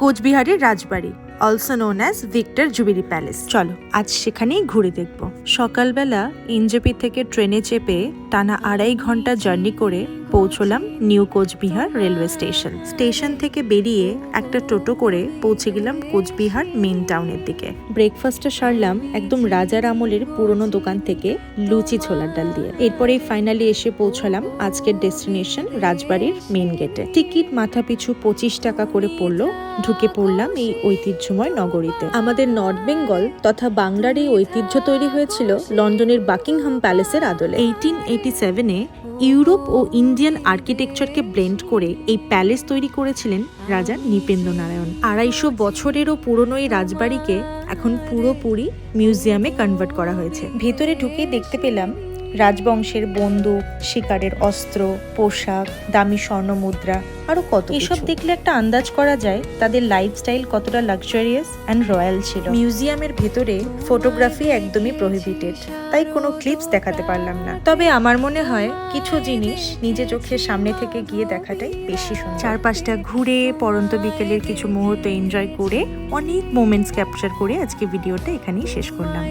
কোচবিহারের রাজবাড়ি, also known as Victor Jubilee Palace. চলো আজ সেখানেই ঘুরে দেখব। সকালবেলা এনজেপি থেকে ট্রেনে চেপে টানা 2.5 ঘন্টা জার্নি করে পৌঁছলাম নিউ কোচবিহার রেলওয়ে স্টেশন থেকে বেরিয়ে একটা টোটো করে পৌঁছে গেলাম কোচবিহার মেন টাউনের দিকে। ব্রেকফাস্টটা সারলাম একদম রাজার আমলের পুরনো দোকান থেকে লুচি ছোলার ডাল দিয়ে। এরপরেই ফাইনালি এসে পৌঁছলাম আজকের ডেস্টিনেশন রাজবাড়ির মেন গেটে। টিকিট মাথা পিছু 25 টাকা করে পড়লো। ঢুকে পড়লাম এই ঐতিহ্যময় নগরীতে। আমাদের নর্থ বেঙ্গল তথা বাংলার এই ঐতিহ্য তৈরি হয়েছিল লন্ডনের বাকিংহাম প্যালেসের আদলে। 1887-এ ইউরোপ ও ইন্ডিয়ান আর্কিটেকচারকে ব্লেন্ড করে এই প্যালেস তৈরি করেছিলেন রাজা নৃপেন্দ্র নারায়ণ। 250 বছরেরও পুরনো এই রাজবাড়িকে এখন পুরোপুরি মিউজিয়ামে কনভার্ট করা হয়েছে। ভেতরে ঢুকে দেখতে পেলাম রাজবংশের বন্দুক, শিকারের অস্ত্র, পোশাক, দামি স্বর্ণ মুদ্রা, আরো কত এসব দেখলে একটা আন্দাজ করা যায় তাদের লাইফস্টাইল কতটা লাক্সারিয়াস অ্যান্ড রয়্যাল ছিল। মিউজিয়ামের ভেতরে ফটোগ্রাফি একদমই প্রহিবিটেড, তাই কোনো ক্লিপস দেখাতে পারলাম না। তবে আমার মনে হয় কিছু জিনিস নিজে চোখের সামনে থেকে গিয়ে দেখাটাই বেশি সুন্দর। চারপাশটা ঘুরে পরন্ত বিকেলের কিছু মুহূর্ত এনজয় করে অনেক মোমেন্টস ক্যাপচার করে আজকে ভিডিওটা এখানেই শেষ করলাম।